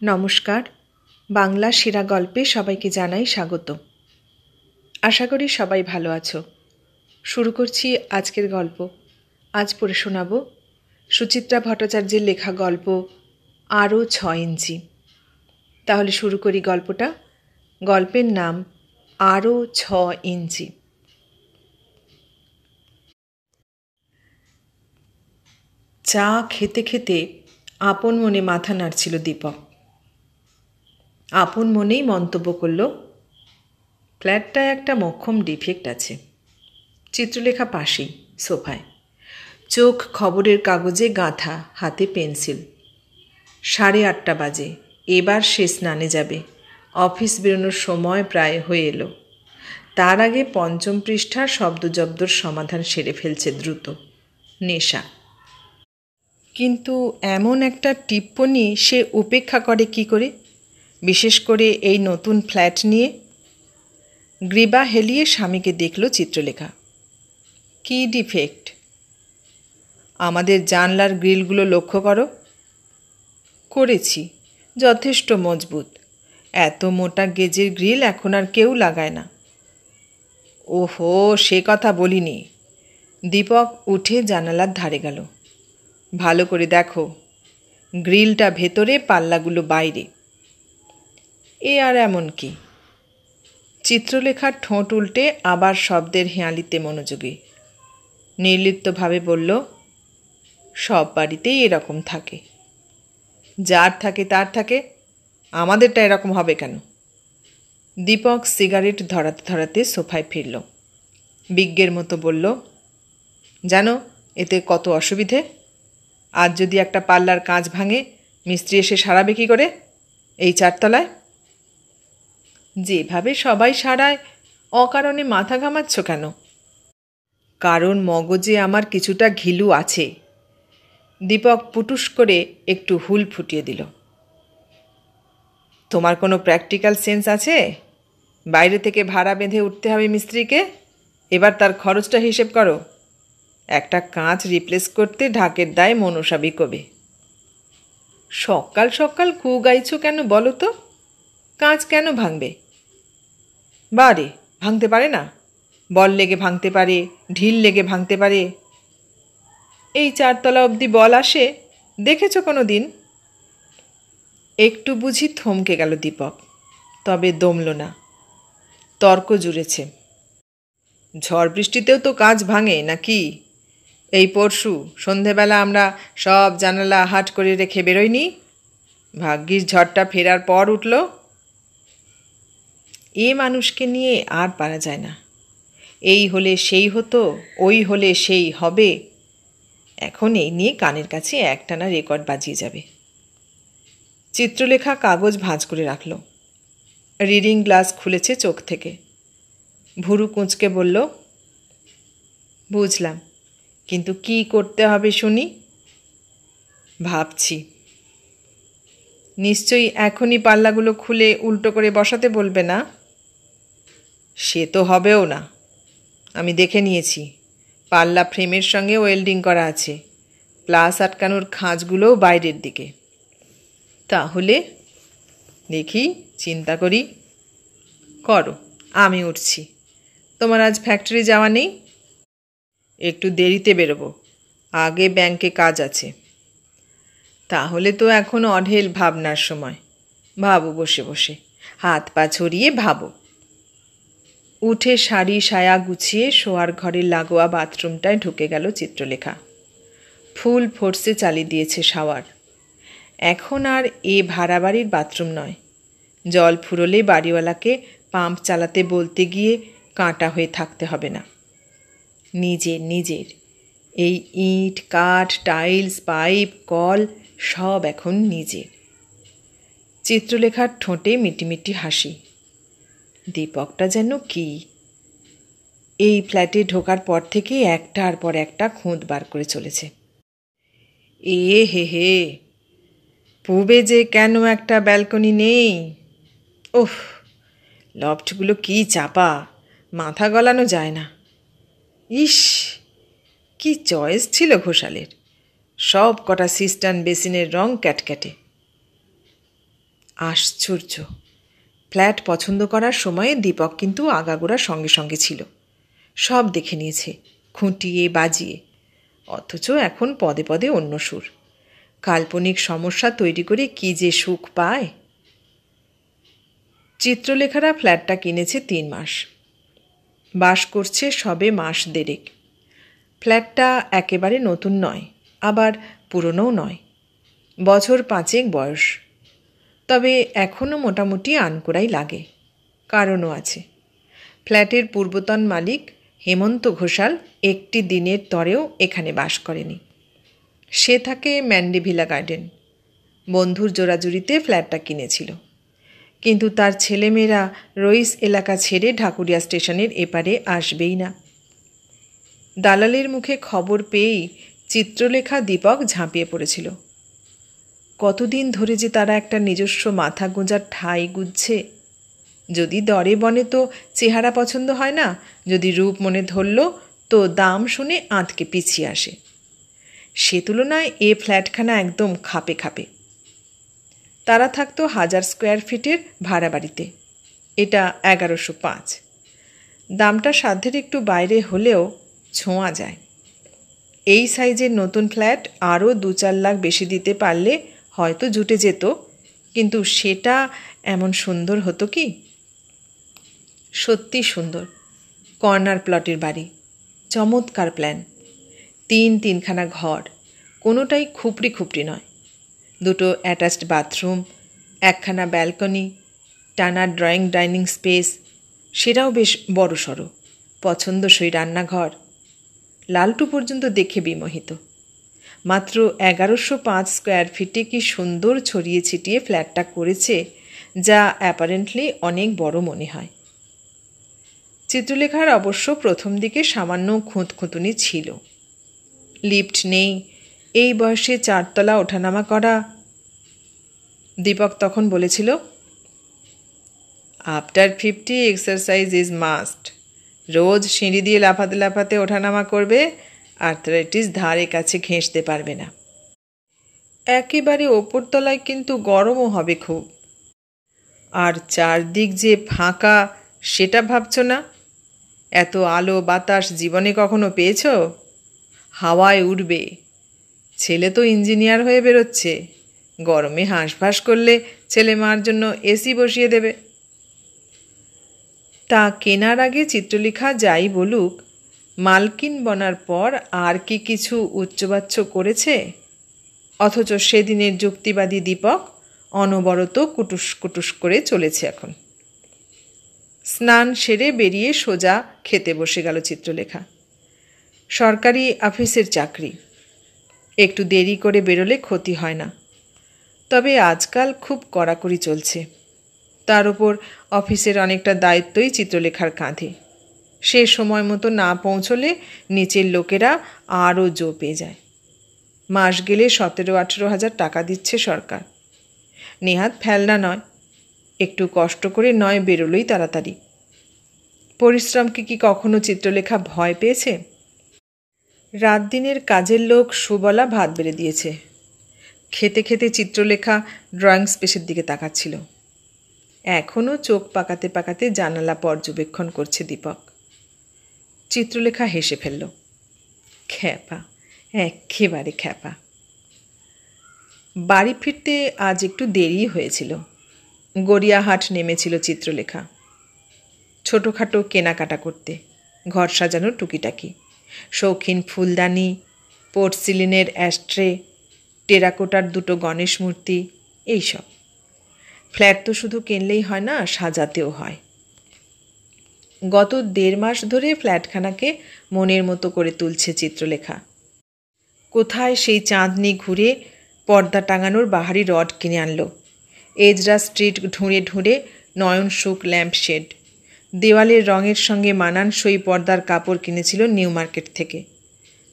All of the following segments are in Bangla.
নমস্কার। বাংলা সেরা গল্পে সবাইকে জানাই স্বাগত। আশা করি সবাই ভালো আছো। শুরু করছি আজকের গল্প। আজ পড়ে শোনাব সুচিত্রা ভট্টাচার্যের লেখা গল্প আরও 6 ইঞ্চি। তাহলে শুরু করি গল্পটা। গল্পের নাম আরও 6 ইঞ্চি। চা খেতে খেতে আপন মনে মাথা নাড়ছিল দীপক। আপন মনেই মন্তব্য করল, ফ্ল্যাটটায় একটা মোক্ষম ডিফেক্ট আছে। চিত্রলেখা পাশেই সোফায়, চোখ খবরের কাগজে গাঁথা, হাতে পেন্সিল। 8:30 বাজে, এবার সে স্নানে যাবে। অফিস বেরোনোর সময় প্রায় হয়ে এলো। তার আগে 5ম পৃষ্ঠার শব্দজব্দর সমাধান সেরে ফেলছে দ্রুত। নেশা। কিন্তু এমন একটা টিপ্পনী সে উপেক্ষা করে কি করে, বিশেষ করে এই নতুন ফ্ল্যাট নিয়ে? গ্রীবা হেলিয়ে স্বামীকে দেখল চিত্রলেখা। কি ডিফেক্ট? আমাদের জানলার গ্রিলগুলো লক্ষ্য করো। করেছি, যথেষ্ট মজবুত। এত মোটা গেজের গ্রিল এখন আর কেউ লাগায় না। ওহো, সে কথা বলিনি। দীপক উঠে জানালার ধারে গেল। ভালো করে দেখো, গ্রিলটা ভেতরে, পাল্লাগুলো বাইরে। এ আর এমন কি? চিত্রলেখার ঠোঁট উল্টে আবার শব্দের হেঁয়ালিতে মনোযোগী। নির্লিপ্তভাবে বলল, সব বাড়িতেই এরকম থাকে। যার থাকে তার থাকে, আমাদেরটা এরকম হবে কেন? দীপক সিগারেট ধরাতে ধরাতে সোফায় ফিরল। বিজ্ঞের মতো বলল, জানো এতে কত অসুবিধে? আজ যদি একটা পাল্লার কাঁচ ভাঙে, মিস্ত্রি এসে সারাবে কী করে এই 4 তলায়? যেভাবে সবাই সারায়, অকারণে মাথা ঘামাচ্ছ কেন? কারণ মগজে আমার কিছুটা ঘিলু আছে। দীপক পুটুস করে একটু হুল ফুটিয়ে দিল। তোমার কোনো প্র্যাকটিক্যাল সেন্স আছে? বাইরে থেকে ভাড়া বেঁধে উঠতে হবে মিস্ত্রিকে, এবার তার খরচটা হিসেব করো। একটা কাঁচ রিপ্লেস করতে ঢাকের দায় মনসাবি কবে। সকাল সকাল কু গাইছো কেন বলো তো? কাঁচ কেন ভাঙবে? বারে, ভাঙতে পারে না? বল লেগে ভাঙতে পারে, ঢিল লেগে ভাঙতে পারে। এই 4 তলা অবধি বল আসে, দেখেছো কোনো দিন? একটু বুঝি থমকে গেল দীপক, তবে দমল না। তর্ক জুড়েছে। ঝড় বৃষ্টিতেও তো কাঁচ ভাঙে নাকি? এই পরশু সন্ধেবেলা আমরা সব জানালা হাট করে রেখে বেরোইনি? ভাগ্যিস ঝড়টা ফেরার পর উঠল। এ মানুষকে নিয়ে আর পারা যায় না। এই হলে সেই হতো, ওই হলে সেই হবে। এখন এই নিয়ে কানের কাছে একটানা রেকর্ড বাজিয়ে যাবে। চিত্রলেখা কাগজ ভাঁজ করে রাখল। রিডিং গ্লাস খুলেছে চোখ থেকে। ভুরু কুঁচকে বলল, বুঝলাম, কিন্তু কি করতে হবে শুনি? ভাবছি। নিশ্চয়ই এখনই পাল্লাগুলো খুলে উল্টো করে বসাতে বলবে না? সে তো হবেও না। আমি দেখে নিয়েছি, পাল্লা ফ্রেমের সঙ্গে ওয়েল্ডিং করা আছে। প্লাস আটকানোর খাঁজগুলোও বাইরের দিকে। তাহলে দেখি, চিন্তা করি। করো, আমি উঠছি। তোমার আজ ফ্যাক্টরি যাওয়া নেই? একটু দেরিতে বেরোবো, আগে ব্যাংকে কাজ আছে। তাহলে তো এখন অঢেল ভাবনার সময়। ভাবো বসে বসে, হাত পা ছড়িয়ে ভাবো। উঠে শাড়ি সায়া গুছিয়ে শোয়ার ঘরের লাগোয়া বাথরুমটায় ঢুকে গেল চিত্রলেখা। ফুল ফোর্সে চালিয়ে দিয়েছে শাওয়ার। এখন আর এ ভাড়া বাড়ির বাথরুম নয়। জল ফুরোলে বাড়িওয়ালাকে পাম্প চালাতে বলতে গিয়ে কাঁটা হয়ে থাকতে হবে না। নিজের এই ইট, কাঠ, টাইলস, পাইপ, কল সব এখন নিজের। চিত্রলেখার ঠোঁটে মিটিমিটি হাসি। দীপকটা যেন কি! এই ফ্ল্যাটে ঢোকার পর থেকে একটার পর একটা খুঁত বার করে চলেছে। এ হে হে, পূবে যে কেন একটা ব্যালকনি নেই! ওহ, লফটগুলো কি চাপা, মাথা গলানো যায় না। ইস, কি চয়েস ছিল ঘোষালের! সব কটা সিস্টার্ন বেসিনের রং ক্যাটক্যাটে। আশ্চর্য! ফ্ল্যাট পছন্দ করার সময়ে দীপক কিন্তু আগাগোড়া সঙ্গে সঙ্গে ছিল। সব দেখে নিয়েছে, খুঁটিয়ে বাজিয়ে। অথচ এখন পদে পদে অন্য সুর। কাল্পনিক সমস্যা তৈরি করে কি যে সুখ পায়। চিত্রলেখারা ফ্ল্যাটটা কিনেছে 3 মাস, বাস করছে সবে মাস দেড়েক। ফ্ল্যাটটা একেবারে নতুন নয়, আবার পুরনোও নয়, বছর 5 বয়স। তবে এখনও মোটামুটি আনকোড়াই লাগে। কারণও আছে। ফ্ল্যাটের পূর্বতন মালিক হেমন্ত ঘোষাল একটি দিনের তরেও এখানে বাস করেনি। সে থাকে ম্যান্ডিভিলা গার্ডেন। বন্ধুর জোরাজুরিতে ফ্ল্যাটটা কিনেছিল, কিন্তু তার ছেলেমেয়েরা রইস এলাকা ছেড়ে ঢাকুরিয়া স্টেশনের এপারে আসবেই না। দালালের মুখে খবর পেয়েই চিত্রলেখা দীপক ঝাঁপিয়ে পড়েছিল। কতদিন ধরে যে তারা একটা নিজস্ব মাথা গোঁজার ঠাঁই গুঁজছে। যদি দরে বনে তো চেহারা পছন্দ হয় না, যদি রূপ মনে ধরল তো দাম শুনে আঁতকে পিছিয়ে আসে। সে তুলনায় এ ফ্ল্যাটখানা একদম খাপে খাপে। তারা থাকতো 1000 স্কোয়ার ফিটের ভাড়া বাড়িতে। এটা 1105। দামটা সাধ্যের একটু বাইরে হলেও ছোঁয়া যায়। এই সাইজের নতুন ফ্ল্যাট আরও 2-4 লাখ বেশি দিতে পারলে হয়তো জুটে যেত, কিন্তু সেটা এমন সুন্দর হতো কি? সত্যি সুন্দর। কর্নার প্লটের বাড়ি, চমৎকার প্ল্যান। 3খানা ঘর, কোনোটাই খুপড়ি খুপড়ি নয়। 2 অ্যাটাচড বাথরুম, 1খানা ব্যালকনি, টানা ড্রয়িং ডাইনিং স্পেস, সেটাও বেশ বড়সড়। পছন্দসই রান্নাঘর। লালটু পর্যন্ত দেখে বিমোহিত। মাত্র 1105 স্কোয়ার ফিটে কি সুন্দর ছড়িয়ে ছিটিয়ে ফ্ল্যাটটা করেছে, যা অ্যাপারেন্টলি অনেক বড় মনে হয়। চিত্রলেখার অবশ্য প্রথম দিকে সামান্য খুঁতখুঁতুনি ছিল। লিফট নেই, এই বয়সে 4 তলা ওঠানামা করা। দীপক তখন বলেছিল, আফটার 50 এক্সারসাইজ ইজ মাস্ট। রোজ সিঁড়ি দিয়ে লাফাতে লাফাতে ওঠানামা করবে, আর্থ্রাইটিস ধারে কাছে ঘেঁষতে পারবে না। একেবারে ওপরতলায় কিন্তু গরমও হবে খুব। আর চারদিক যে ফাঁকা, সেটা ভাবছ না? এত আলো বাতাস জীবনে কখনো পেয়েছ? হাওয়ায় উড়বে। ছেলে তো ইঞ্জিনিয়ার হয়ে বেরোচ্ছে, গরমে হাঁসফাঁস করলে ছেলে মার জন্য এসি বসিয়ে দেবে। তা কেনার আগে চিত্রলেখা যাই বলুক, মালকিন বনার পর আর কি কিছু উচ্চবাচ্য করেছে? অথচ সেদিনের যুক্তিবাদী দীপক অনবরত কুটুস কুটুস করে চলেছে এখন। স্নান সেরে বেরিয়ে সোজা খেতে বসে গেল চিত্রলেখা। সরকারি অফিসের চাকরি, একটু দেরি করে বেরোলে ক্ষতি হয় না। তবে আজকাল খুব কড়াকড়ি চলছে। তার উপর অফিসের অনেকটা দায়িত্বই চিত্রলেখার কাঁধে। সে সময় মতো না পৌঁছলে নিচের লোকেরা আরও জো পেয়ে যায়। মাস গেলে 17-18 হাজার টাকা দিচ্ছে সরকার। নেহাত ফেলনা নয়, একটু কষ্ট করে নয় বেরোলেই তাড়াতাড়ি। পরিশ্রমকে কি কখনো চিত্রলেখা ভয় পেয়েছে? রাত দিনের কাজের লোক সুবলা ভাত বেড়ে দিয়েছে। খেতে খেতে চিত্রলেখা ড্রয়িং স্পেসের দিকে তাকাচ্ছিল। এখনও চোখ পাকাতে পাকাতে জানালা পর্যবেক্ষণ করছে দীপক। চিত্রলেখা হেসে ফেলল। খ্যাপা, একেবারে খ্যাপা। বাড়ি ফিরতে আজ একটু দেরি হয়েছিল। গড়িয়াহাট নেমেছিল চিত্রলেখা ছোটোখাটো কেনাকাটা করতে, ঘর সাজানোর টুকিটাকি, শৌখিন ফুলদানি, পোর্সিলিনের অ্যাস্ট্রে, টেরাকোটার 2 গণেশ মূর্তি, এইসব। ফ্ল্যাট তো শুধু কিনলেই হয় না, সাজাতেও হয়। গত 1.5 মাস ধরে ফ্ল্যাটখানাকে মনের মতো করে তুলছে চিত্রলেখা। কোথায় সেই চাঁদনি ঘুরে পর্দা টাঙানোর বাহারি রড কিনে আনলো। এজরা স্ট্রিট ঢুঁড়ে ঢুঁড়ে নয়ন সুখ ল্যাম্পশেড, দেওয়ালের রঙের সঙ্গে মানানসই পর্দার কাপড় কিনেছিল নিউ মার্কেট থেকে,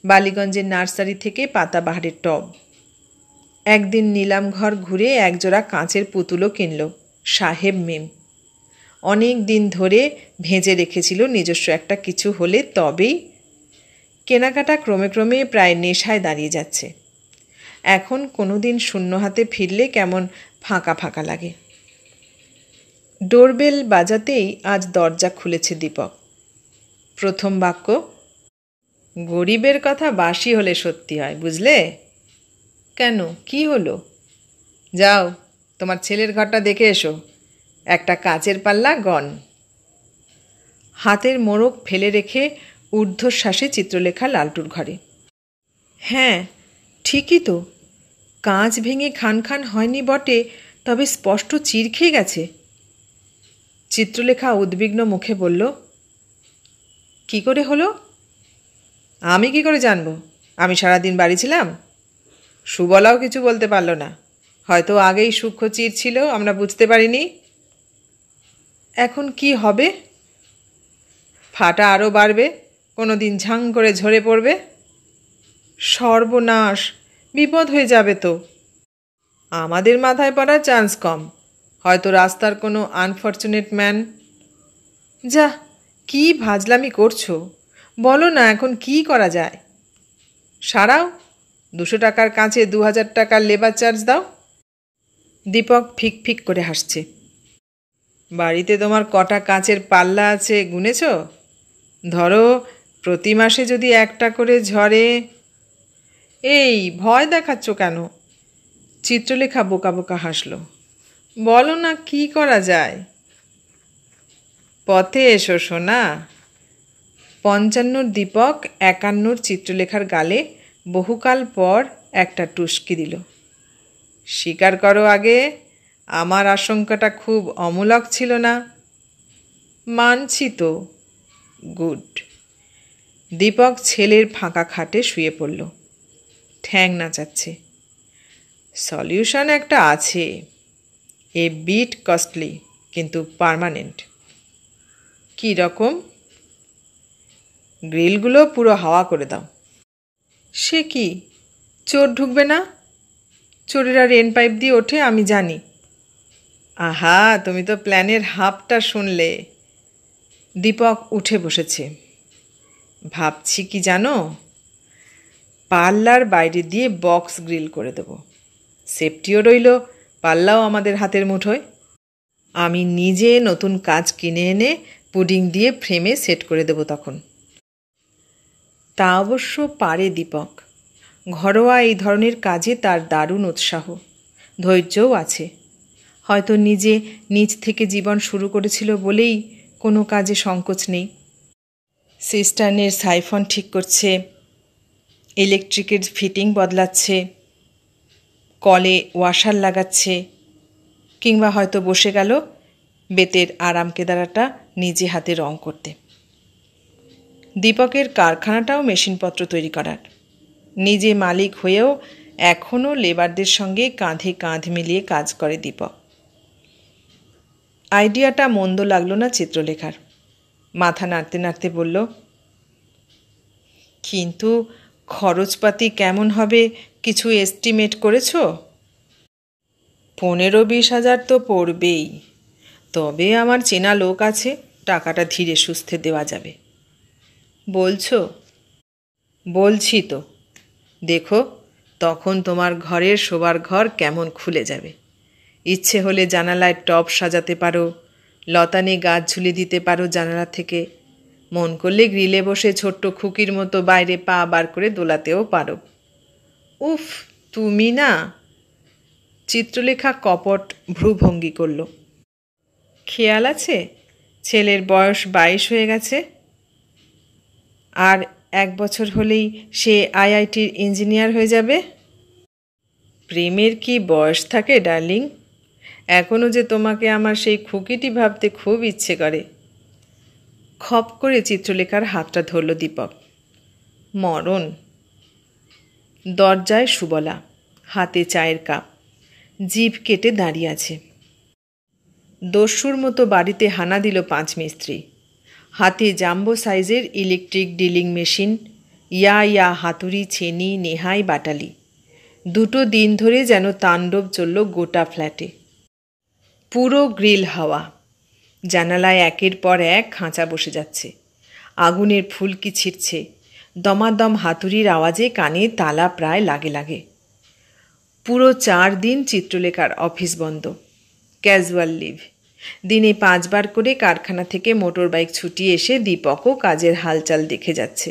বালিগঞ্জের নার্সারি থেকে পাতাবাহারের টব। একদিন নিলাম ঘর ঘুরে একজোড়া কাঁচের পুতুলও কিনল সাহেব মেম। অনেক দিন ধরে ভেজে রেখেছিল নিজস্ব একটা কিছু হলে তবেই। কেনাকাটা ক্রমে ক্রমে প্রায় নেশায় দাঁড়িয়ে যাচ্ছে। এখন কোনো দিন শূন্য হাতে ফিরলে কেমন ফাঁকা ফাঁকা লাগে। ডোরবেল বাজাতেই আজ দরজা খুলেছে দীপক। প্রথম বাক্য, গরিবের কথা বাসি হলে সত্যি হয়, বুঝলে? কেন, কি হলো? যাও, তোমার ছেলের ঘরটা দেখে এসো। একটা কাচের পাল্লা গন। হাতের মোড়ক ফেলে রেখে ঊর্ধ্বশ্বাসে চিত্রলেখা লালটুর ঘরে। হ্যাঁ, ঠিকই তো। কাঁচ ভেঙে খান খান হয়নি বটে, তবে স্পষ্ট চির খেয়ে গেছে। চিত্রলেখা উদ্বিগ্ন মুখে বলল, কি করে হলো? আমি কি করে জানব? আমি সারাদিন বাড়ি ছিলাম। সুবলাও কিছু বলতে পারল না। হয়তো আগেই সূক্ষ্ম চির ছিল, আমরা বুঝতে পারিনি। এখন কি হবে? ফাটা আরও বাড়বে, কোনো দিন ঝাং করে ঝরে পড়বে। সর্বনাশ, বিপদ হয়ে যাবে তো। আমাদের মাথায় পড়ার চান্স কম, হয়তো রাস্তার কোনো আনফর্চুনেট ম্যান। যা, কি ভাজলামি করছো? বলো না এখন কি করা যায়? সারাও, 200 টাকার কাঁচে 2000 টাকার লেবার চার্জ দাও। দীপক ফিক ফিক করে হাসছে। বাড়িতে তোমার কটা কাঁচের পাল্লা আছে গুনেছ? ধরো প্রতি মাসে যদি একটা করে ঝরে। এই ভয় দেখাচ্ছ কেন? চিত্রলেখা বোকা বোকা হাসল। বলো না কি করা যায়? পথে এসো সোনা। 55 দীপক 51 চিত্রলেখার গালে বহুকাল পর একটা টুসকি দিল। স্বীকার করো আগে, আমার আশঙ্কাটা খুব অমূলক ছিল না। মানছি তো। গুড। দীপক ছেলের ফাঁকা খাটে শুয়ে পড়ল, ঠ্যাং নাচাচ্ছে। সলিউশন একটা আছে, এ বিট কস্টলি, কিন্তু পার্মানেন্ট। কী রকম? গ্রিলগুলো পুরো হাওয়া করে দাও। সে কি, চোর ঢুকবে না? চোরেরা রেন পাইপ দিয়ে ওঠে, আমি জানি। আহা, তুমি তো প্ল্যানের হাফটা শুনলে। দীপক উঠে বসেছে। ভাবছি কি জানো, পাল্লার বাইরে দিয়ে বক্স গ্রিল করে দেব। সেফটিও রইল, পাল্লাও আমাদের হাতের মুঠোয়। আমি নিজে নতুন কাঁচ কিনে এনে পুডিং দিয়ে ফ্রেমে সেট করে দেব তখন। তা অবশ্য পারে দীপক। ঘরোয়া এই ধরনের কাজে তার দারুণ উৎসাহ, ধৈর্যও আছে। হয়তো নিজে নিজ থেকে জীবন শুরু করেছিল বলেই কোনো কাজে সংকোচ নেই। সিস্টার্নের সাইফন ঠিক করছে, ইলেকট্রিকের ফিটিং বদলাচ্ছে, কলে ওয়াশার লাগাচ্ছে, কিংবা হয়তো বসে গেল বেতের আরাম কেদারাটা নিজে হাতে রং করতে। দীপকের কারখানাটাও মেশিনপত্র তৈরি করার। নিজে মালিক হয়েও এখনও লেবারদের সঙ্গে কাঁধে কাঁধ মিলিয়ে কাজ করে দীপক। আইডিয়াটা মন্দ লাগলো না চিত্রলেখার। মাথা নাড়তে নাড়তে বলল, কিন্তু খরচপাতি কেমন হবে কিছু এস্টিমেট করেছ? 15-20 হাজার তো পড়বেই। তবে আমার চেনা লোক আছে, টাকাটা ধীরে সুস্থে দেওয়া যাবে। বলছো? বলছি তো। দেখো, তখন তোমার ঘরের শোবার ঘর কেমন খুলে যাবে। ইচ্ছে হলে জানালায় টব সাজাতে পারো, লতানে গাছ ঝুলে দিতে পারো জানালা থেকে। মন করলে গ্রিলে বসে ছোট্ট খুকির মতো বাইরে পা বার করে দোলাতেও পারো। উফ, তুমি না! চিত্রলেখা কপট ভ্রুভঙ্গি করল। খেয়াল আছে, ছেলের বয়স 22 হয়ে গেছে। আর 1 বছর হলেই সে আইআইটির ইঞ্জিনিয়ার হয়ে যাবে। প্রেমের কি বয়স থাকে ডার্লিং? এখনও যে তোমাকে আমার সেই খুকিটি ভাবতে খুব ইচ্ছে করে। খপ করে চিত্রলেখার হাতটা ধরল দীপক। মরণ। দরজায় সুবলা, হাতে চায়ের কাপ, জিভ কেটে দাঁড়িয়ে আছে। দস্যুর মতো বাড়িতে হানা দিল 5 মিস্ত্রি। হাতে জাম্বো সাইজের ইলেকট্রিক ড্রিলিং মেশিন, ইয়া হাতুড়ি, ছেনি, নেহাই, বাটালি। 2 দিন ধরে যেন তাণ্ডব চলল গোটা ফ্ল্যাটে। পুরো গ্রিল হাওয়া। জানালায় একের পর এক খাঁচা বসে যাচ্ছে। আগুনের ফুলকি ছিটছে। দমাদম হাতুড়ির আওয়াজে কানে তালা প্রায় লাগে লাগে। পুরো 4 দিন চিত্রলেখার অফিস বন্ধ, ক্যাজুয়াল লিভ। দিনে 5 বার করে কারখানা থেকে মোটর বাইক ছুটিয়ে এসে দীপকও কাজের হালচাল দেখে যাচ্ছে।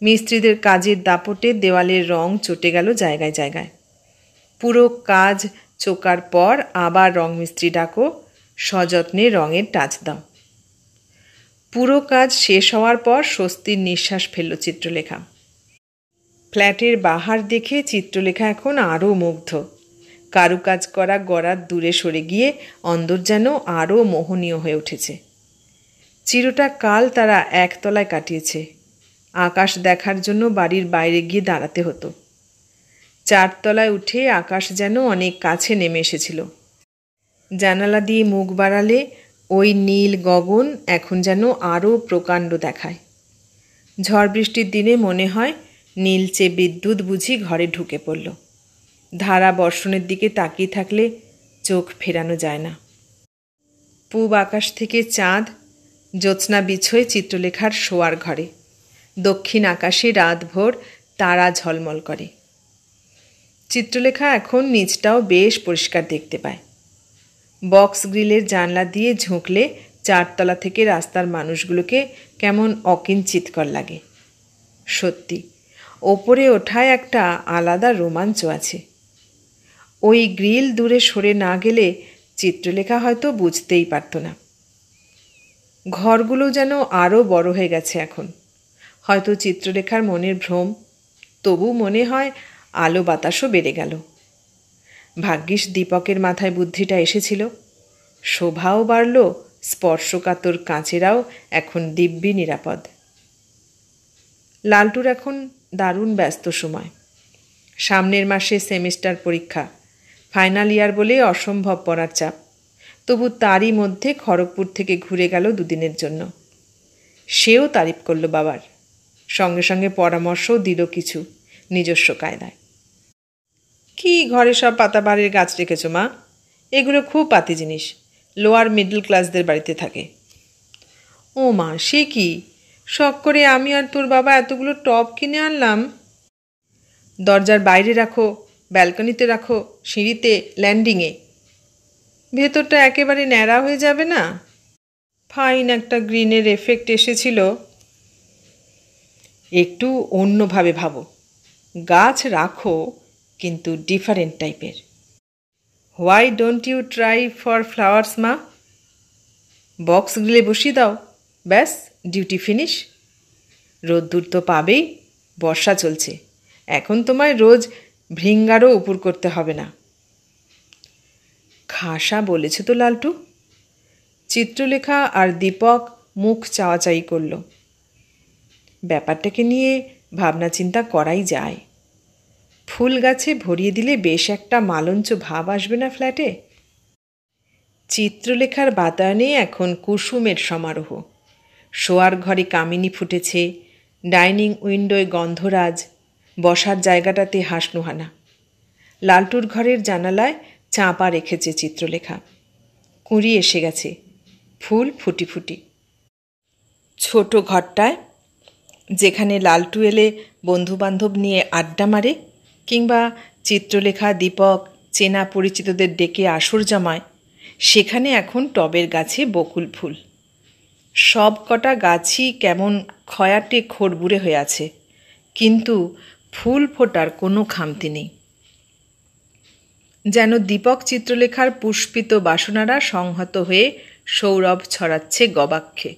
মিস্ত্রিদের কাজের দাপটে দেওয়ালের রং চটে গেল জায়গায় জায়গায়। পুরো কাজ চোকার পর আবার রং মিস্ত্রি ডাকো, সযত্নে রঙের টাচ দাও। পুরো কাজ শেষ হওয়ার পর স্বস্তির নিঃশ্বাস ফেলল চিত্রলেখা। ফ্ল্যাটের বাহার দেখে চিত্রলেখা এখন আরও মুগ্ধ। কারুকাজ করা গড়ার দূরে সরে গিয়ে অন্দর যেন আরও মোহনীয় হয়ে উঠেছে। চিরটা কাল তারা একতলায় কাটিয়েছে। আকাশ দেখার জন্য বাড়ির বাইরে গিয়ে দাঁড়াতে হতো। 4 তলায় উঠে আকাশ যেন অনেক কাছে নেমে এসেছিল। জানালা দিয়ে মুখ বাড়ালে ওই নীল গগন এখন যেন আরও প্রকাণ্ড দেখায়। ঝড় বৃষ্টির দিনে মনে হয় নীলচে বিদ্যুৎ বুঝি ঘরে ঢুকে পড়ল। ধারা বর্ষণের দিকে তাকিয়ে থাকলে চোখ ফেরানো যায় না। পূব আকাশ থেকে চাঁদ জ্যোৎস্না বিছয়ে চিত্রলেখার শোয়ার ঘরে। দক্ষিণ আকাশে রাতভর তারা ঝলমল করে। চিত্রলেখা এখন নিচটাও বেশ পরিষ্কার দেখতে পায়। বক্স গ্রিলের জানলা দিয়ে ঝুঁকলে 4 তলা থেকে রাস্তার মানুষগুলোকে কেমন অকিঞ্চিতকর লাগে। সত্যি, ওপরে ওঠায় একটা আলাদা রোমাঞ্চ আছে। ওই গ্রিল দূরে সরে না গেলে চিত্রলেখা হয়তো বুঝতেই পারত না। ঘরগুলো যেন আরও বড় হয়ে গেছে এখন। হয়তো চিত্রলেখার মনের ভ্রম, তবু মনে হয় আলো বাতাসও বেড়ে গেল। ভাগ্যিস দীপকের মাথায় বুদ্ধিটা এসেছিল। শোভাও বাড়ল, স্পর্শকাতর কাঁচেরাও এখন দিব্যি নিরাপদ। লালটুর এখন দারুণ ব্যস্ত সময়। সামনের মাসে সেমিস্টার পরীক্ষা, ফাইনাল ইয়ার বলে অসম্ভব পড়ার চাপ। তবু তারই মধ্যে খড়গপুর থেকে ঘুরে গেল 2 দিনের জন্য। সেও তারিফ করল বাবার, সঙ্গে সঙ্গে পরামর্শও দিল কিছু নিজস্ব কায়দায়। কি ঘরে সব পাতাবাহারের গাছ রেখেছ মা? এগুলো খুব পাতি জিনিস, লোয়ার মিডল ক্লাসদের বাড়িতে থাকে। ও মা, সে কি, শখ করে আমি আর তোর বাবা এতগুলো টব কিনে আনলাম। দরজার বাইরে রাখো, ব্যালকনিতে রাখো, সিঁড়িতে, ল্যান্ডিংয়ে। ভেতরটা একেবারে ন্যাড়া হয়ে যাবে না? ফাইন একটা গ্রিনের এফেক্ট এসেছিল। একটু অন্যভাবে ভাবো। গাছ রাখো, কিন্তু ডিফারেন্ট টাইপের। Why don't you try for flowers মা? বক্স গ্রিলে বসিয়ে দাও, ব্যাস ডিউটি ফিনিশ। রোদ্দুর তো পাবেই, বর্ষা চলছে, এখন তোমায় রোজ ভৃঙ্গারও উপর করতে হবে না। খাসা বলেছ তো লালটু। চিত্রলেখা আর দীপক মুখ চাওয়াচাই করল। ব্যাপারটাকে নিয়ে ভাবনা চিন্তা করাই যায়। ফুল গাছে ভরিয়ে দিলে বেশ একটা মালঞ্চ ভাব আসবে না ফ্ল্যাটে? চিত্রলেখার বাতায়নে এখন কুসুমের সমারোহ। শোয়ার ঘরে কামিনী ফুটেছে, ডাইনিং উইন্ডোয় গন্ধরাজ, বসার জায়গাটাতে হাসনুহানা। লালটুর ঘরের জানালায় চাঁপা রেখেছে চিত্রলেখা। কুঁড়ি এসে গেছে, ফুল ফুটি ফুটি। ছোট ঘরটায়, যেখানে লালটু এলে বন্ধুবান্ধব নিয়ে আড্ডা মারে, কিংবা চিত্রলেখা দীপক চেনা পরিচিতদের ডেকে আসর জমায়, সেখানে এখন টবের গাছে বকুল ফুল। সব কটা গাছই কেমন খয়াটে খড়বুড়ে হয়ে আছে, কিন্তু ফুল ফোটার কোনো খামতি নেই। যেন দীপক চিত্রলেখার পুষ্পিত বাসনারা সংহত হয়ে সৌরভ ছড়াচ্ছে গবাক্ষে।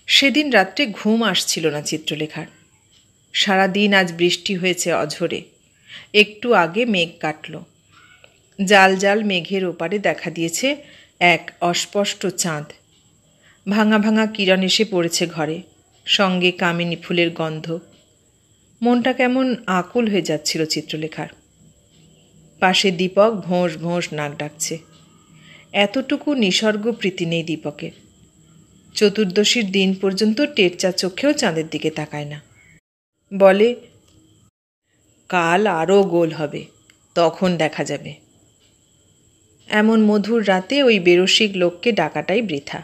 সেদিন রাত্রে ঘুম আসছিল না চিত্রলেখার। সারাদিন আজ বৃষ্টি হয়েছে অঝোরে। একটু আগে মেঘ কাটল। জাল জাল মেঘের ওপারে দেখা দিয়েছে এক অস্পষ্ট চাঁদ। ভাঙা ভাঙা কিরণ এসে পড়েছে ঘরে, সঙ্গে কামিনী ফুলের গন্ধ। মনটা কেমন আকুল হয়ে যাচ্ছিল চিত্রলেখার। পাশে দীপক ভোঁস ভোঁস নাক ডাকছে। এতটুকু নিসর্গ প্রীতি নেই দীপকের। চতুর্দশীর দিন পর্যন্ত টেরচা চোখেও চাঁদের দিকে তাকায় না। বলে, কাল আরও গোল হবে, তখন দেখা যাবে। এমন মধুর রাতে ওই বেরসিক লোককে ডাকাটাই বৃথা।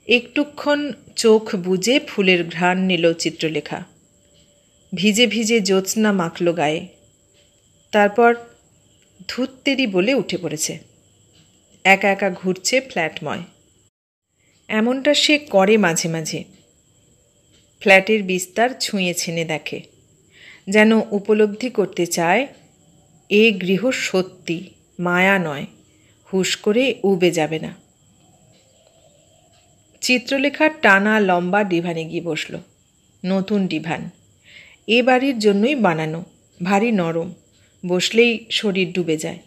একটুক্ষণ চোখ বুজে ফুলের ঘ্রাণ নিল চিত্রলেখা। ভিজে ভিজে জ্যোৎস্না মাখল গায়ে। তারপর ধুত্তেরি বলে উঠে পড়েছে। একা একা ঘুরছে ফ্ল্যাটময়। এমনটা সে করে মাঝে মাঝে। ফ্ল্যাটের বিস্তার ছুঁয়ে ছেনে দেখে, যেন উপলব্ধি করতে চায় এ গৃহ সত্যি, মায়া নয়, হুশ করে উবে যাবে না। চিত্রলেখার টানা লম্বা ডিভানে গিয়ে বসল। নতুন ডিভান, এ বাড়ির জন্যই বানানো, ভারী নরম, বসলেই শরীর ডুবে যায়।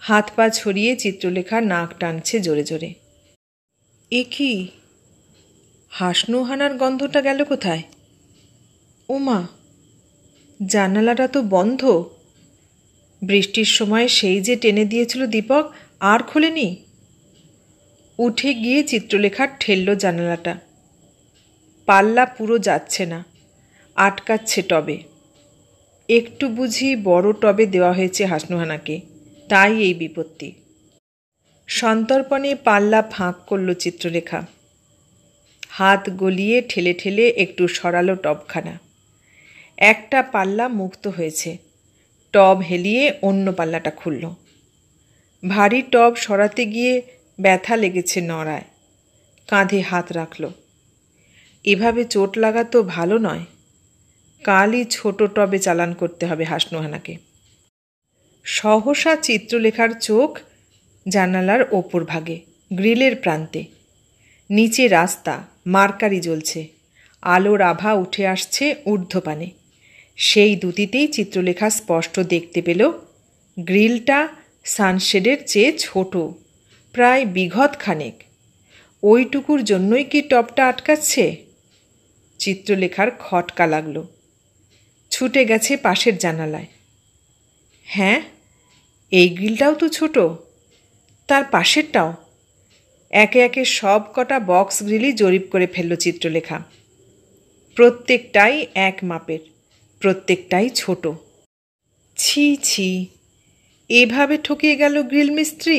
হাত পা ছড়িয়ে চিত্রলেখা নাক টানছে জোরে জোরে। এ কি, হাসনুহানার গন্ধটা গেল কোথায়? ওমা, জানালাটা তো বন্ধ। বৃষ্টির সময় সেই যে টেনে দিয়েছিল দীপক, আর খোলেনি। উঠে গিয়ে চিত্রলেখা ঠেলল জানালাটা। পাল্লা পুরো যাচ্ছে না, আটকাচ্ছে টবে। একটু বুঝি বড় টবে দেওয়া হয়েছে হাসনুহানাকে, তাই এই বিপত্তি। সন্তর্পণে পাল্লা ফাঁক করল চিত্রলেখা। হাত গলিয়ে ঠেলে ঠেলে একটু সরালো টবখানা। একটা পাল্লা মুক্ত হয়েছে। টব হেলিয়ে অন্য পাল্লাটা খুলল। ভারী টব সরাতে গিয়ে ব্যথা লেগেছে নড়ায়। কাঁধে হাত রাখল। এভাবে চোট লাগা তো ভালো নয়। কালই ছোট টবে চালান করতে হবে হাসনুহানাকে। সহসা চিত্রলেখার চোখ জানালার ওপর ভাগে, গ্রিলের প্রান্তে। নিচে রাস্তা, মার্কারি জ্বলছে, আলোর আভা উঠে আসছে ঊর্ধ্বপানে। সেই দুটিতেই চিত্রলেখা স্পষ্ট দেখতে পেল গ্রিলটা সানশেডের চেয়ে ছোট, প্রায় বিঘত খানেক। ওইটুকুর জন্যই কি টবটা আটকাচ্ছে? চিত্রলেখার খটকা লাগল। ছুটে গেছে পাশের জানালায়। হ্যাঁ, এই গ্রিলটাও তো ছোট, তার পাশেরটাও। একে একে সব কটা বক্স গ্রিলই জরিপ করে ফেলল চিত্রলেখা। প্রত্যেকটাই এক মাপের, প্রত্যেকটাই ছোট। ছি ছি, এভাবে ঠকিয়ে গেল গ্রিল মিস্ত্রি।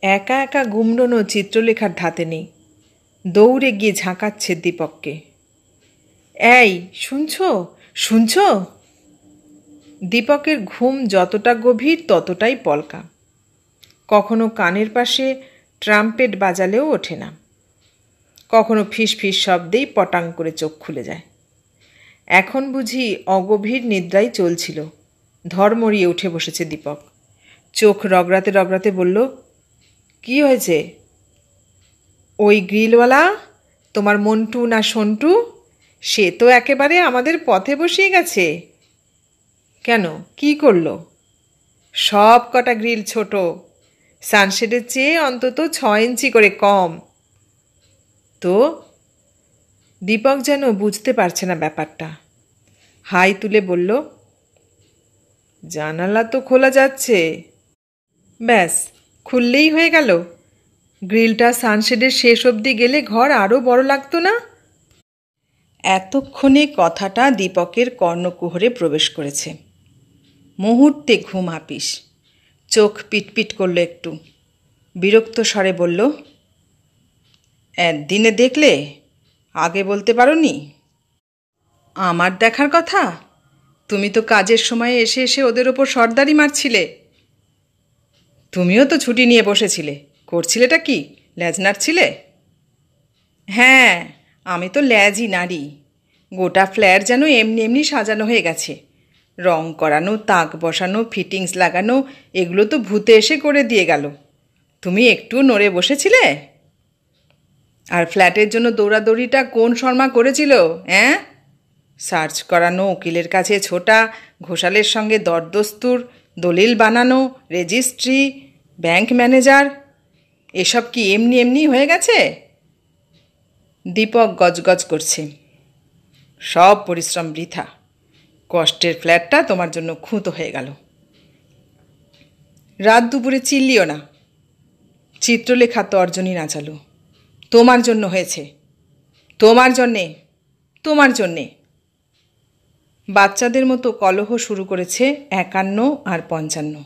একা একা গুমড়োনো চিত্রলেখার ধাতে নেই। দৌড়ে গিয়ে ঝাঁকাচ্ছে দীপককে। এই, শুনছো শুনছো? দীপকের ঘুম যতটা গভীর ততটাই পলকা। কখনো কানের পাশে ট্রাম্পেট বাজালেও ওঠে না। কখনো ফিস ফিস শব্দেই পটাং করে চোখ খুলে যায়। এখন বুঝি অগভীর নিদ্রাই চলছিল। ধড়মড়িয়ে উঠে বসেছে দীপক। চোখ রগড়াতে রগড়াতে বলল, কি হয়েছে? ওই গ্রিলওয়ালা, তোমার মন্টু না সন্টু, সে তো একেবারে আমাদের পথে বসিয়ে গেছে। কেন, কি করলো? সব কটা গ্রিল ছোট, সানশেডের চেয়ে অন্তত 6 ইঞ্চি করে কম। তো? দীপক যেন বুঝতে পারছে না ব্যাপারটা। হাই তুলে বলল, জানালা তো খোলা যাচ্ছে। ব্যাস, খুললেই হয়ে গেল। গ্রিলটা সানশেডের শেষ অবধি গেলে ঘর আরও বড় লাগতো না? এতক্ষণে কথাটা দীপকের কর্ণকুহরে প্রবেশ করেছে। মুহূর্তে ঘুম হাপিস। চোখ পিটপিট করল একটু। বিরক্ত স্বরে বলল, একদিনে দেখলে, আগে বলতে পারোনি? আমার দেখার কথা? তুমি তো কাজের সময়ে এসে এসে ওদের ওপর সর্দারি মারছিলে। তুমিও তো ছুটি নিয়ে বসেছিলে, করছিলেটা কি, ল্যাজ নাড়ছিলে? হ্যাঁ, আমি তো ল্যাজই নাড়ি। গোটা ফ্ল্যাট যেন এমনি এমনি সাজানো হয়ে গেছে। রং করানো, তাক বসানো, ফিটিংস লাগানো, এগুলো তো ভূতে এসে করে দিয়ে গেল। তুমি একটু নড়ে বসেছিলে? আর ফ্ল্যাটের জন্য দৌড়াদৌড়িটা কোন শর্মা করেছিল? সার্চ করানো, উকিলের কাছে ছোটা, ঘোষালের সঙ্গে দরদস্তুর, দলিল বানানো, রেজিস্ট্রি, ব্যাংক ম্যানেজার, এসব কি এমনি এমনি হয়ে গেছে? দীপক গজগজ করছে। সব পরিশ্রম বৃথা। কষ্টের ফ্ল্যাটটা তোমার জন্য খুঁতো হয়ে গেল। রাত দুপুরে চিল্লিও না। চিত্রলেখা তর্জনী নাচালো। তোমার জন্য হয়েছে, তোমার জন্যে, তোমার জন্যে। বাচ্চাদের মতো কলহ শুরু করেছে 51 আর 55,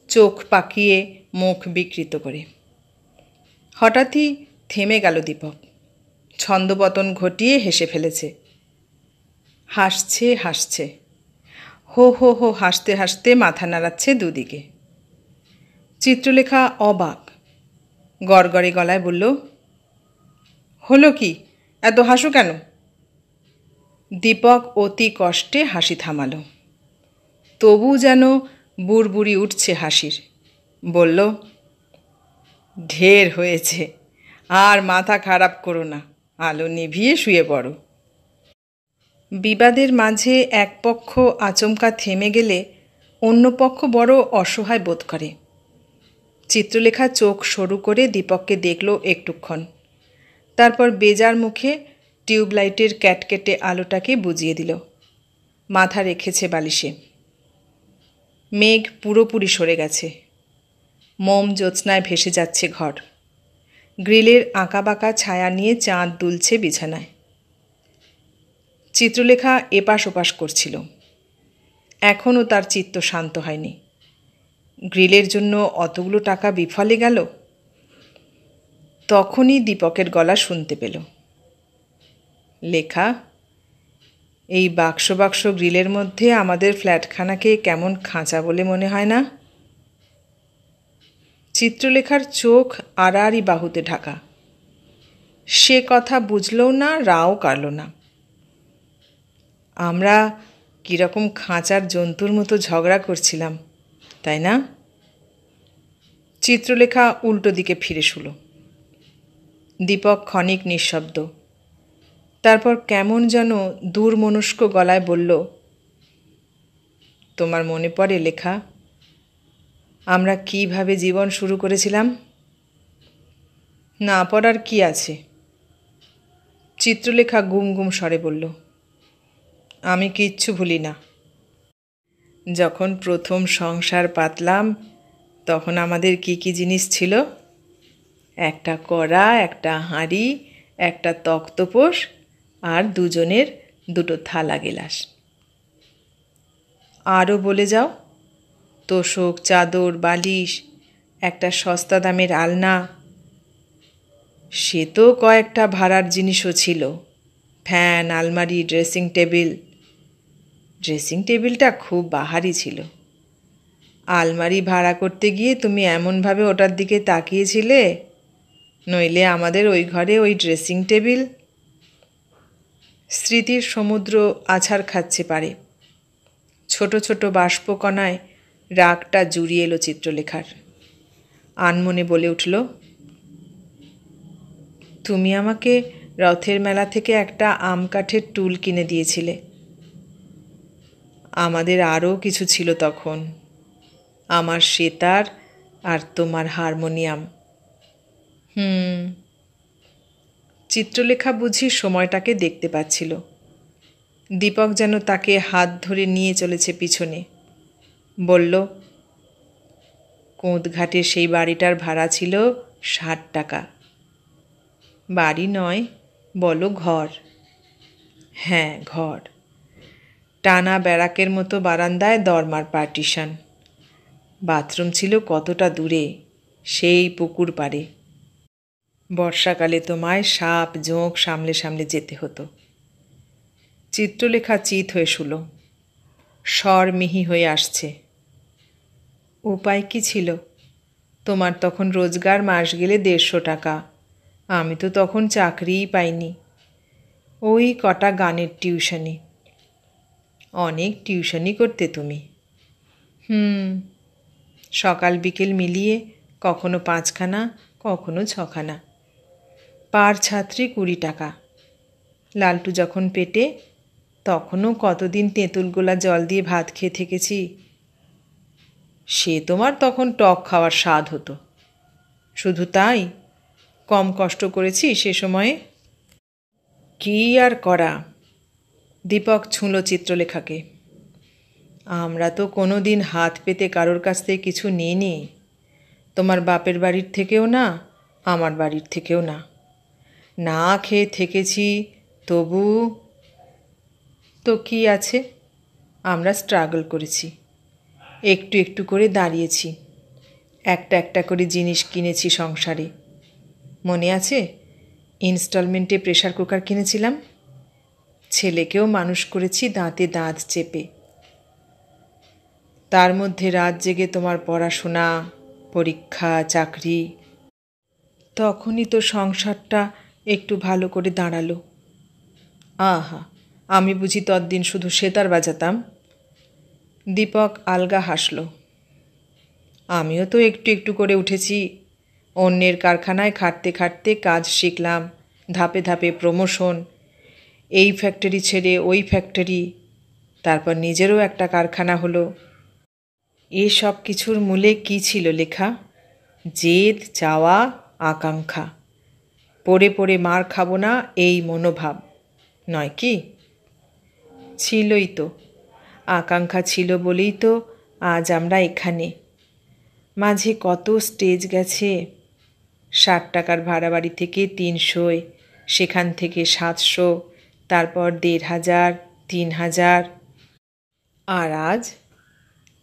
চোখ পাকিয়ে মুখ বিকৃত করে। হঠাৎই থেমে গেল দীপক। ছন্দপতন ঘটিয়ে হেসে ফেলেছে। হাসছে হাসছে, হো হো হো হাসতে হাসতে মাথা নাড়াচ্ছে দুদিকে। চিত্রলেখা অবাক, গড়গড়ে গলায় বলল, হলো কি, এত হাসো কেন? দীপক অতি কষ্টে হাসি থামাল। তবু যেন বুড়বুড়ি উঠছে হাসির। বলল, ঢের হয়েছে, আর মাথা খারাপ করো না, আলো নিভিয়ে শুয়ে পড়ো। বিবাদের মাঝে এক পক্ষ আচমকা থেমে গেলে অন্য পক্ষ বড় অসহায় বোধ করে। চিত্রলেখা চোখ সরু করে দীপককে দেখল একটুক্ষণ, তারপর বেজার মুখে টিউবলাইটের ক্যাটকেটে আলোটাকে বুঝিয়ে দিল। মাথা রেখেছে বালিশে। মেঘ পুরোপুরি সরে গেছে। মোম জ্যোৎস্নায় ভেসে যাচ্ছে ঘর। গ্রিলের আঁকাবাঁকা ছায়া নিয়ে চাঁদ দুলছে বিছানায়। চিত্রলেখা এপাশ ওপাশ করছিল। এখনও তার চিত্ত শান্ত হয়নি। গ্রিলের জন্য অতগুলো টাকা বিফলে গেল। তখনই দীপকের গলা শুনতে পেল। লেখা, এই বাক্স বাক্স গ্রিলের মধ্যে আমাদের ফ্ল্যাটখানাকে কেমন খাঁচা বলে মনে হয় না? চিত্রলেখার চোখ আড়াআড়ি বাহুতে ঢাকা। সে কথা বুঝলও না, রাও কাড়ল না। আমরা কীরকম খাঁচার জন্তুর মতো ঝগড়া করছিলাম, তাই না? চিত্রলেখা উল্টো দিকে ফিরে শুলো। দীপক ক্ষণিক নিঃশব্দ। তারপর কেমন যেন দূরমনস্ক গলায় বলল, তোমার মনে পড়ে লেখা, আমরা কিভাবে জীবন শুরু করেছিলাম? না পড়ার কি আছে? চিত্রলেখা গুম গুম স্বরে বলল, আমি কিচ্ছু ভুলি না। যখন প্রথম সংসার পাতলাম তখন আমাদের কি কি জিনিস ছিল? একটা কড়া, একটা হাঁড়ি, একটা তক্তপোষ, আর দুজনের দুটো থালা গেলাস। আরও বলে যাও, তোশক, চাদর, বালিশ, একটা সস্তা দামের আলনা। সে তো কয়েকটা ভাড়ার জিনিসও ছিল, ফ্যান, আলমারি, ড্রেসিং টেবিল। ড্রেসিং টেবিলটা খুব বাহারি ছিল। আলমারি ভাড়া করতে গিয়ে তুমি এমনভাবে ওটার দিকে তাকিয়েছিলে, নইলে আমাদের ওই ঘরে ওই ড্রেসিং টেবিল। স্মৃতির সমুদ্র আছাড় খাচ্ছে পারে। ছোট ছোট বাষ্পকণায় রাগটা জুড়িয়ে এলো চিত্রলেখার। আনমনে বলে উঠল, তুমি আমাকে রথের মেলা থেকে একটা আম কাঠের টুল কিনে দিয়েছিলে। আমাদের আরও কিছু ছিল তখন, আমার সেতার আর তোমার হারমোনিয়াম। চিত্রলেখা বুঝি সময়টাকে দেখতে পাচ্ছিল। দীপক যেন তাকে হাত ধরে নিয়ে চলেছে পিছনে। বলল, কোঁদঘাটে সেই বাড়িটার ভাড়া ছিল 60 টাকা। বাড়ি নয়, বলো ঘর। হ্যাঁ, ঘর। টানা ব্যারাকের মতো বারান্দায় দরমার পার্টিশন। বাথরুম ছিল কতটা দূরে, সেই পুকুর পাড়ে। বর্ষাকালে তোমায় সাপ জোঁক সামলে সামলে যেতে হতো। চিত্রলেখা চিত হয়ে শুল। স্বর মিহি হয়ে আসছে। উপায় কি ছিল? তোমার তখন রোজগার মাস গেলে 150 টাকা। আমি তো তখন চাকরিই পাইনি। ওই কটা গানের টিউশনি। অনেক টিউশনি করতে তুমি। সকাল বিকেল মিলিয়ে কখনো 5খানা, কখনো 6খানা। পার ছাত্রী 20 টাকা। লালটু যখন পেটে, তখনও কতদিন তেঁতুল গোলা জল দিয়ে ভাত খেয়ে থেকেছি। সে তোমার তখন টক খাওয়ার স্বাদ হতো। শুধু তাই, কম কষ্ট করেছি সে সময়ে। কি আর করা? দীপক ছুঁল চিত্রলেখাকে। আমরা তো কোনো দিন হাত পেতে কারোর কাছ থেকে কিছু নিইনি। তোমার বাপের বাড়ির থেকেও না, আমার বাড়ির থেকেও না। না খেয়ে থেকেছি, তবু তো কি আছে? আমরা স্ট্রাগল করেছি, একটু একটু করে দাঁড়িয়েছি, একটা একটা করে জিনিস কিনেছি সংসারে। মনে আছে, ইনস্টলমেন্টে প্রেসার কুকার কিনেছিলাম। ছেলেকেও মানুষ করেছি দাঁতে দাঁত চেপে। তার মধ্যে রাত জেগে তোমার পড়াশোনা, পরীক্ষা, চাকরি। তখনই তো সংসারটা একটু ভালো করে দাঁড়ালো। আহা, আমি বুঝি ততদিন শুধু সেতার বাজাতাম। দীপক আলগা হাসল। আমিও তো একটু একটু করে উঠেছি। অন্যের কারখানায় খাটতে খাটতে কাজ শিখলাম, ধাপে ধাপে প্রমোশন, এই ফ্যাক্টরি ছেড়ে ওই ফ্যাক্টরি, তারপর নিজেরও একটা কারখানা হলো। এই সব কিছুর মূলে কী ছিল লেখা? জেদ, চাওয়া, আকাঙ্ক্ষা। পড়ে পড়ে মার খাবো না এই মনোভাব, নয় কি? ছিলই তো। আকাঙ্ক্ষা ছিল বলেই তো আজ আমরা এখানে। মাঝে কত স্টেজ গেছে। 60 টাকার ভাড়া বাড়ি থেকে 300, সেখান থেকে 700, তারপর 1500, 3000। আর আজ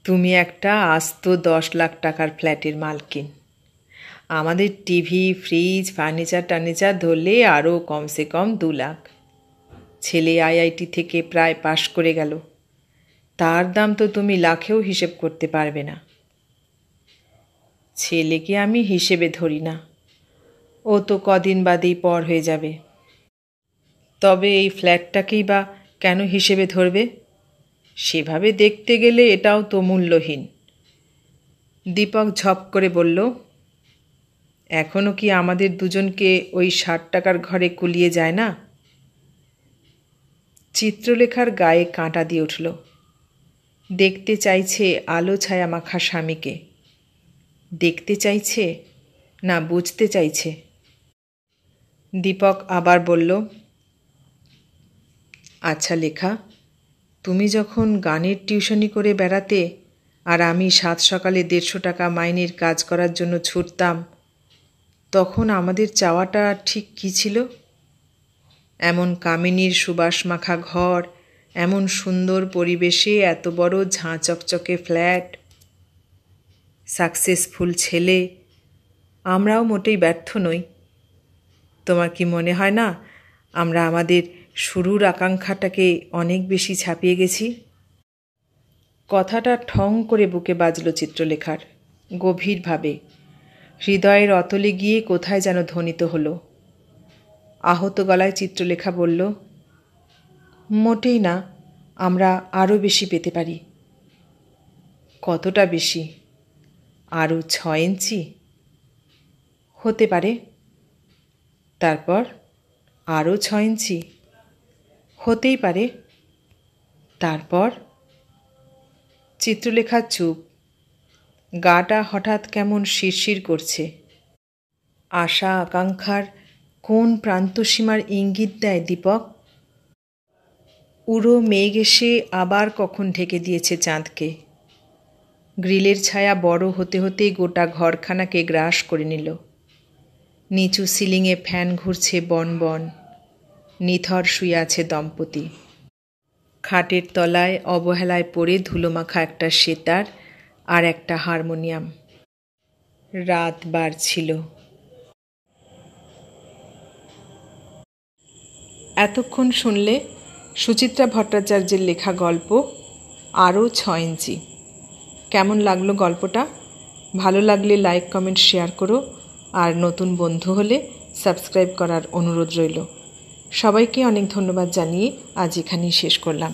তুমি একটা আস্ত 10 লাখ টাকার ফ্ল্যাটের মালকিন। আমাদের টিভি, ফ্রিজ, ফার্নিচার ধরলে আরও কমসে কম 2 লাখ। ছেলে আইআইটি থেকে প্রায় পাশ করে গেল, তার দাম তো তুমি লাখেও হিসেব করতে পারবে না। ছেলেকে আমি হিসেবে ধরি না, ও তো কদিন বাদেই পর হয়ে যাবে। তবে এই ফ্ল্যাটটাকেই বা কেন হিসেবে ধরবে? সেভাবে দেখতে গেলে এটাও তো মূল্যহীন। দীপক ঝপ করে বলল, এখনও কি আমাদের দুজনকে ওই 60 টাকার ঘরে কুলিয়ে যায় না? চিত্রলেখার গায়ে কাঁটা দিয়ে উঠল। দেখতে চাইছে আলো ছায়া মাখা স্বামীকে। দেখতে চাইছে না বুঝতে চাইছে? দীপক আবার বলল, আচ্ছা লেখা, তুমি যখন গানের টিউশনি করে বেড়াতে আর আমি 7 সকালে 150 টাকা মাইনের কাজ করার জন্য ছুটতাম, তখন আমাদের চাওয়াটা ঠিক কী ছিল? এমন কামিনীর সুবাস মাখা ঘর, এমন সুন্দর পরিবেশে এত বড় ঝাঁ চকচকে ফ্ল্যাট, সাকসেসফুল ছেলে। আমরাও মোটেই ব্যর্থ নই। তোমার কি মনে হয় না আমরা আমাদের শুরুর আকাঙ্ক্ষাটাকে অনেক বেশি ছাপিয়ে গেছি? কথাটা ঠং করে বুকে বাজল চিত্রলেখার, গভীরভাবে, হৃদয়ের অতলে গিয়ে কোথায় যেন ধ্বনিত হলো। আহত গলায় চিত্রলেখা বলল, মোটেই না, আমরা আরও বেশি পেতে পারি। কতটা বেশি? আরও 6 ইঞ্চি হতে পারে। তারপর আরও 6 ইঞ্চি হতেই পারে। তারপর? চিত্রলেখা চুপ। গাটা হঠাৎ কেমন শিরশির করছে। আশা আকাঙ্ক্ষার কোন প্রান্তসীমার ইঙ্গিত দেয় দীপক? উড়ো মেঘ এসে আবার কখন ঢেকে দিয়েছে চাঁদকে। গ্রিলের ছায়া বড় হতে হতেই গোটা ঘরখানাকে গ্রাস করে নিল। নিচু সিলিংয়ে ফ্যান ঘুরছে বন বন। নিথর শুয়ে আছে দম্পতি। খাটের তলায় অবহেলায় পড়ে ধুলোমাখা একটা সেতার আর একটা হারমোনিয়াম। রাত বাড়ছিল। এতক্ষণ শুনলে সুচিত্রা ভট্টাচার্যের লেখা গল্প আরও 6 ইঞ্চি। কেমন লাগলো গল্পটা? ভালো লাগলে লাইক, কমেন্ট, শেয়ার করো। আর নতুন বন্ধু হলে সাবস্ক্রাইব করার অনুরোধ রইল। সবাইকে অনেক ধন্যবাদ জানিয়ে আজ এখানেই শেষ করলাম।